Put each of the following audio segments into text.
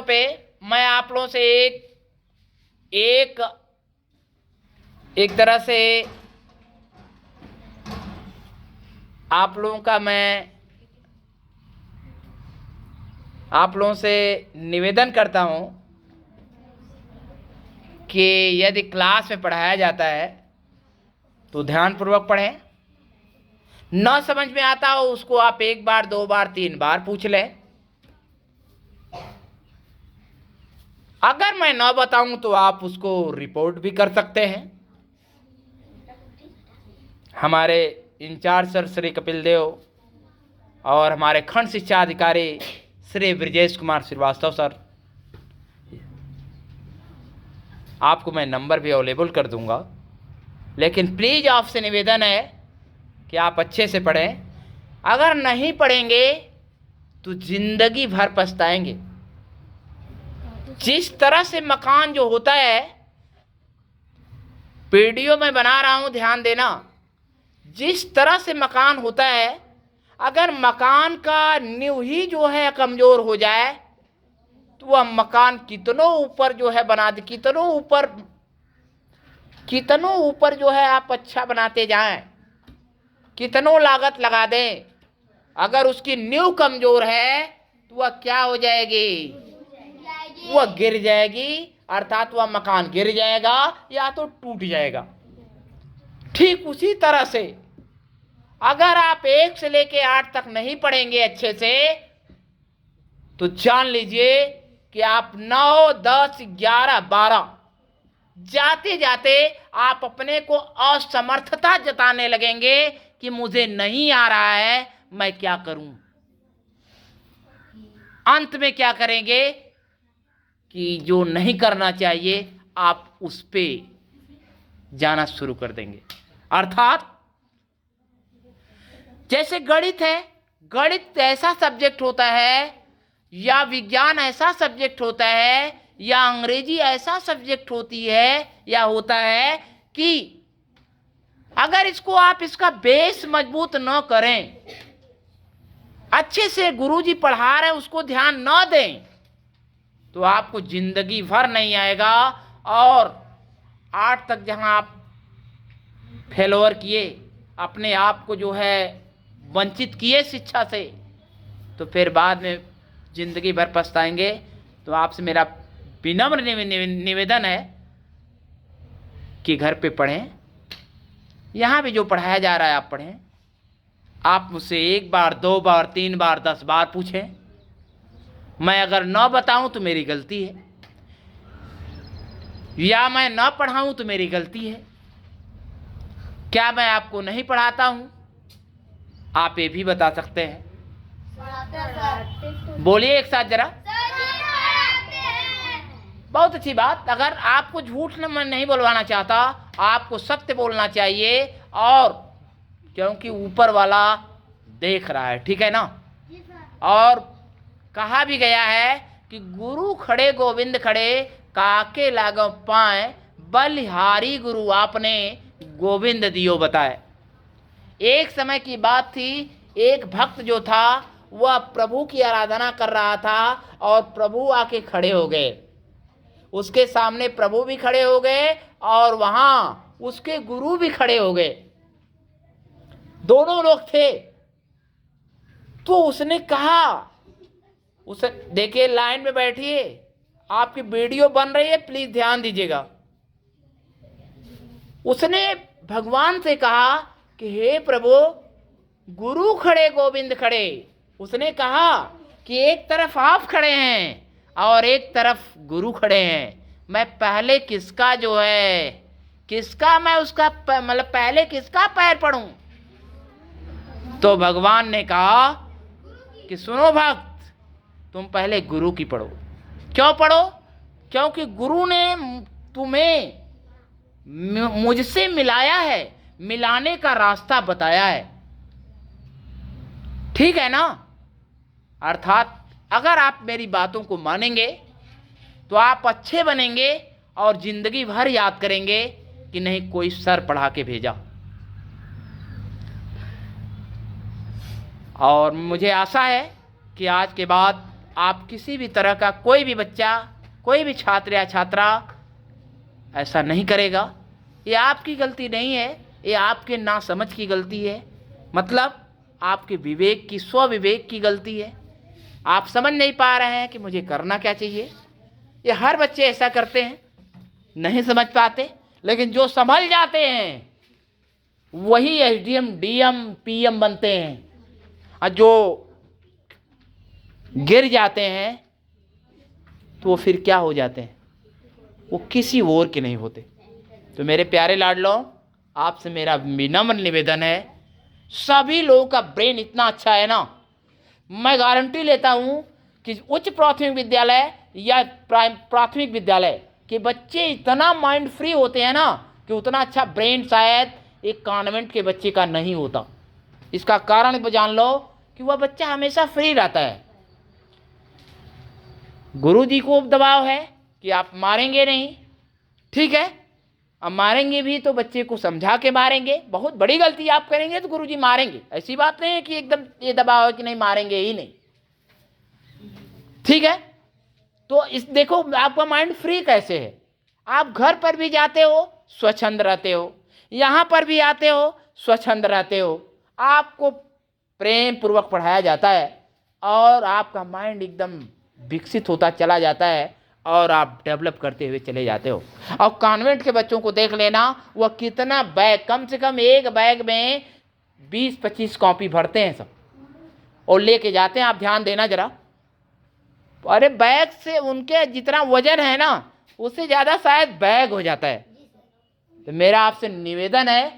पे मैं आप लोगों से एक एक तरह से आप लोगों से निवेदन करता हूं कि यदि क्लास में पढ़ाया जाता है तो ध्यानपूर्वक पढ़ें। न समझ में आता हो उसको आप 1 बार 2 बार 3 बार पूछ लें। अगर मैं न बताऊं तो आप उसको रिपोर्ट भी कर सकते हैं। हमारे इंचार्ज सर श्री कपिल देव और हमारे खंड शिक्षा अधिकारी श्री ब्रजेश कुमार श्रीवास्तव सर, आपको मैं नंबर भी अवेलेबल कर दूंगा। लेकिन प्लीज़ आपसे निवेदन है कि आप अच्छे से पढ़ें। अगर नहीं पढ़ेंगे तो जिंदगी भर पछताएंगे। जिस तरह से मकान जो होता है, वीडियो में बना रहा हूं, ध्यान देना। जिस तरह से मकान होता है, अगर मकान का नींव ही जो है कमजोर हो जाए तो वह मकान कितनों ऊपर जो है बना दे, कितनों ऊपर जो है आप अच्छा बनाते जाएं, कितनों लागत लगा दें, अगर उसकी नींव कमजोर है तो वह क्या हो जाएगी? वह गिर जाएगी, अर्थात वह मकान गिर जाएगा या तो टूट जाएगा। ठीक उसी तरह से अगर आप 1 से लेके 8 तक नहीं पढ़ेंगे अच्छे से तो जान लीजिए कि आप 9, 10, 11, 12 जाते जाते आप अपने को असमर्थता जताने लगेंगे कि मुझे नहीं आ रहा है, मैं क्या करूं। अंत में क्या करेंगे कि जो नहीं करना चाहिए आप उस पे जाना शुरू कर देंगे। अर्थात जैसे गणित है, गणित ऐसा सब्जेक्ट होता है या विज्ञान ऐसा सब्जेक्ट होता है या अंग्रेजी ऐसा सब्जेक्ट होती है या होता है कि अगर इसका बेस मजबूत न करें, अच्छे से गुरुजी पढ़ा रहे हैं उसको ध्यान न दें, तो आपको जिंदगी भर नहीं आएगा। और 8 तक जहां आप फेलोवर किए, अपने आप को जो है वंचित किए शिक्षा से, तो फिर बाद में जिंदगी भर पछताएंगे। तो आपसे मेरा विनम्र निवेदन है कि घर पे पढ़ें। यहाँ भी जो पढ़ाया जा रहा है आप पढ़ें। आप मुझसे 1 बार 2 बार 3 बार 10 बार पूछें। मैं अगर न बताऊं तो मेरी गलती है, या मैं न पढ़ाऊं तो मेरी गलती है। क्या मैं आपको नहीं पढ़ाता हूं? आप ये भी बता सकते हैं। बोलिए एक साथ जरा। बहुत अच्छी बात। अगर आपको झूठ मैं नहीं बोलवाना चाहता, आपको सत्य बोलना चाहिए, और क्योंकि ऊपर वाला देख रहा है, ठीक है ना। और कहा भी गया है कि गुरु खड़े गोविंद खड़े, काके लागो पाए, बलिहारी गुरु आपने गोविंद दियो बताए। एक समय की बात थी, एक भक्त जो था वह प्रभु की आराधना कर रहा था और प्रभु आके खड़े हो गए। उसके सामने प्रभु भी खड़े हो गए और वहां उसके गुरु भी खड़े हो गए, दोनों लोग थे। तो उसने कहा, उसे देखिए, लाइन में बैठिए, आपकी वीडियो बन रही है, प्लीज ध्यान दीजिएगा। उसने भगवान से कहा कि हे प्रभु, गुरु खड़े गोविंद खड़े। उसने कहा कि एक तरफ आप खड़े हैं और एक तरफ गुरु खड़े हैं, मैं पहले किसका जो है, किसका मैं उसका मतलब पहले किसका पैर पढ़ूं। तो भगवान ने कहा कि सुनो भक्त, तुम पहले गुरु की पढ़ो। क्यों पढ़ो? क्योंकि गुरु ने तुम्हें मुझसे मिलाया है, मिलाने का रास्ता बताया है, ठीक है ना। अर्थात अगर आप मेरी बातों को मानेंगे तो आप अच्छे बनेंगे और जिंदगी भर याद करेंगे कि नहीं कोई सर पढ़ा के भेजा। और मुझे आशा है कि आज के बाद आप किसी भी तरह का कोई भी बच्चा, कोई भी छात्र या छात्रा ऐसा नहीं करेगा। ये आपकी गलती नहीं है, ये आपके नासमझ की गलती है, मतलब आपके विवेक की, स्वविवेक की गलती है। आप समझ नहीं पा रहे हैं कि मुझे करना क्या चाहिए। ये हर बच्चे ऐसा करते हैं, नहीं समझ पाते, लेकिन जो संभल जाते हैं वही एसडीएम, डीएम, पीएम बनते हैं, और जो गिर जाते हैं तो वो फिर क्या हो जाते हैं, वो किसी और के नहीं होते। तो मेरे प्यारे लाडलों, आपसे मेरा विनम्र निवेदन है, सभी लोगों का ब्रेन इतना अच्छा है ना, मैं गारंटी लेता हूँ कि उच्च प्राथमिक विद्यालय या प्राथमिक विद्यालय के बच्चे इतना माइंड फ्री होते हैं ना कि उतना अच्छा ब्रेन शायद एक कॉन्वेंट के बच्चे का नहीं होता। इसका कारण जान लो कि वह बच्चा हमेशा फ्री रहता है। गुरु जी को दबाव है कि आप मारेंगे नहीं, ठीक है, अब मारेंगे भी तो बच्चे को समझा के मारेंगे। बहुत बड़ी गलती आप करेंगे तो गुरु जी मारेंगे, ऐसी बात नहीं है कि एकदम ये दबाव है कि नहीं मारेंगे ही नहीं, ठीक है। तो इस देखो आपका माइंड फ्री कैसे है, आप घर पर भी जाते हो स्वच्छंद रहते हो, यहाँ पर भी आते हो स्वच्छंद रहते हो, आपको प्रेम पूर्वक पढ़ाया जाता है और आपका माइंड एकदम विकसित होता चला जाता है और आप डेवलप करते हुए चले जाते हो। और कॉन्वेंट के बच्चों को देख लेना, वह कितना बैग, कम से कम एक बैग में 20-25 कॉपी भरते हैं सब और लेके जाते हैं। आप ध्यान देना जरा, अरे बैग से उनके जितना वजन है ना उससे ज़्यादा शायद बैग हो जाता है। तो मेरा आपसे निवेदन है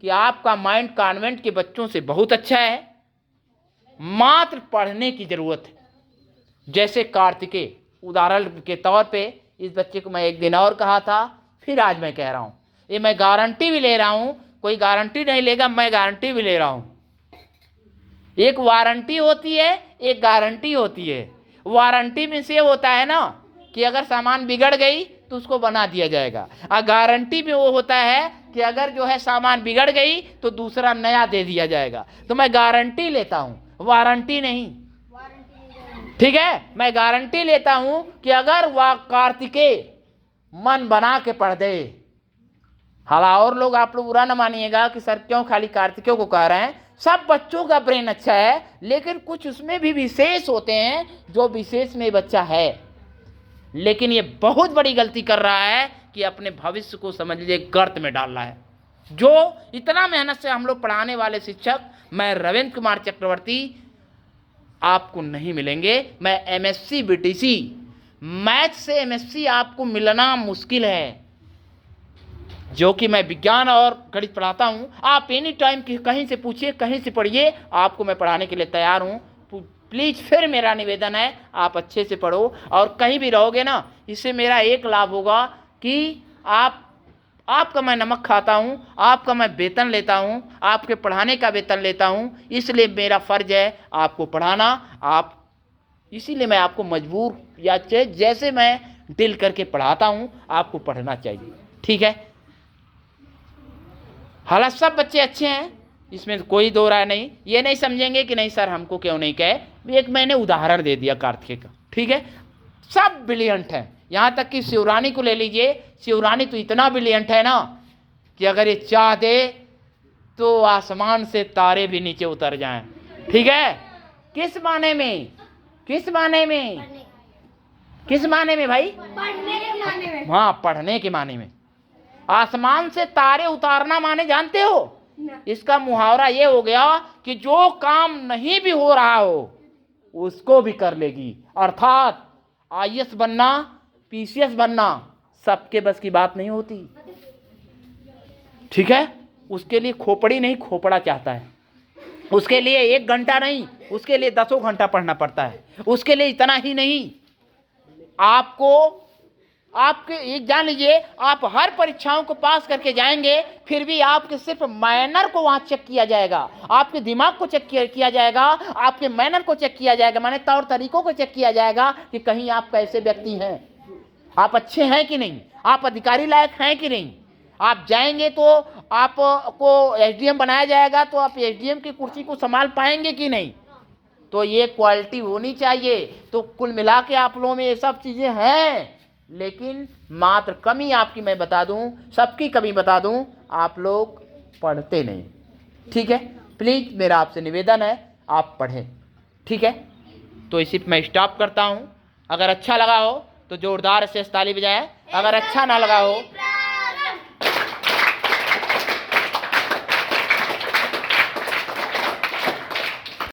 कि आपका माइंड कॉन्वेंट के बच्चों से बहुत अच्छा है, मात्र पढ़ने की ज़रूरत है। जैसे कार्तिकेय उदाहरण के तौर पे, इस बच्चे को मैं एक दिन और कहा था, फिर आज मैं कह रहा हूँ, ये मैं गारंटी भी ले रहा हूँ, कोई गारंटी नहीं लेगा, मैं गारंटी भी ले रहा हूँ। एक वारंटी होती है, एक गारंटी होती है। वारंटी में से होता है ना कि अगर सामान बिगड़ गई तो उसको बना दिया जाएगा, और गारंटी में वो होता है कि अगर जो है सामान बिगड़ गई तो दूसरा नया दे दिया जाएगा। तो मैं गारंटी लेता हूँ, वारंटी नहीं, ठीक है। मैं गारंटी लेता हूं कि अगर वह कार्तिकेय मन बना के पढ़ दे, हालांकि और लोग आप लोग बुरा ना मानिएगा कि सर क्यों खाली कार्तिकेय को कह रहे हैं, सब बच्चों का ब्रेन अच्छा है, लेकिन कुछ उसमें भी विशेष होते हैं जो विशेष में बच्चा है, लेकिन ये बहुत बड़ी गलती कर रहा है कि अपने भविष्य को समझ लीजिए गर्त में डाल रहा है। जो इतना मेहनत से हम लोग पढ़ाने वाले शिक्षक, मैं रविंद्र कुमार चक्रवर्ती, आपको नहीं मिलेंगे। मैं एमएससी बीटीसी, मैथ से एमएससी आपको मिलना मुश्किल है, जो कि मैं विज्ञान और गणित पढ़ाता हूं। आप एनी टाइम कहीं से पूछिए, कहीं से पढ़िए, आपको मैं पढ़ाने के लिए तैयार हूं। प्लीज़ फिर मेरा निवेदन है, आप अच्छे से पढ़ो, और कहीं भी रहोगे ना, इससे मेरा एक लाभ होगा कि आपका मैं नमक खाता हूँ, आपका मैं वेतन लेता हूँ, आपके पढ़ाने का वेतन लेता हूँ, इसलिए मेरा फ़र्ज है आपको पढ़ाना। आप इसीलिए मैं आपको मजबूर या जैसे मैं दिल करके पढ़ाता हूँ, आपको पढ़ना चाहिए, ठीक है। हालांकि सब बच्चे अच्छे हैं, इसमें कोई दो राय नहीं। ये नहीं समझेंगे कि नहीं सर हमको क्यों नहीं कहे, एक मैंने उदाहरण दे दिया कार्तिकेय का, ठीक है। सब ब्रिलियंट हैं, यहाँ तक कि शिवरानी को ले लीजिए, शिवरानी तो इतना ब्रिलियंट है ना कि अगर ये चाह दे तो आसमान से तारे भी नीचे उतर जाएं, ठीक है। किस माने में, किस माने में, किस माने में भाई? पढ़ने के माने में। हाँ, पढ़ने के माने में। आसमान से तारे उतारना माने जानते हो? इसका मुहावरा ये हो गया कि जो काम नहीं भी हो रहा हो उसको भी कर लेगी, अर्थात आईएएस बनना, पीसीएस बनना सबके बस की बात नहीं होती, ठीक है। उसके लिए खोपड़ी नहीं खोपड़ा चाहता है, उसके लिए 1 घंटा नहीं, उसके लिए 10 घंटा पढ़ना पड़ता है। उसके लिए इतना ही नहीं, आपके एक जान लीजिए, आप हर परीक्षाओं को पास करके जाएंगे, फिर भी आपके सिर्फ मैनर को वहां चेक किया जाएगा, आपके दिमाग को चेक किया जाएगा, आपके मैनर को चेक किया जाएगा, माने तौर तरीकों को चेक किया जाएगा कि कहीं आप कैसे व्यक्ति हैं, आप अच्छे हैं कि नहीं, आप अधिकारी लायक हैं कि नहीं। आप जाएंगे तो आपको एसडीएम बनाया जाएगा, तो आप एसडीएम की कुर्सी को संभाल पाएंगे कि नहीं। तो ये क्वालिटी होनी चाहिए। तो कुल मिला के आप लोगों में ये सब चीज़ें हैं, लेकिन मात्र कमी आपकी मैं बता दूं, सबकी कमी बता दूं, आप लोग पढ़ते नहीं। ठीक है, प्लीज़ मेरा आपसे निवेदन है आप पढ़ें। ठीक है, तो इसी पे मैं स्टॉप करता हूं। अगर अच्छा लगा हो तो जोरदार से ताली बजाएं, अगर अच्छा ना लगा हो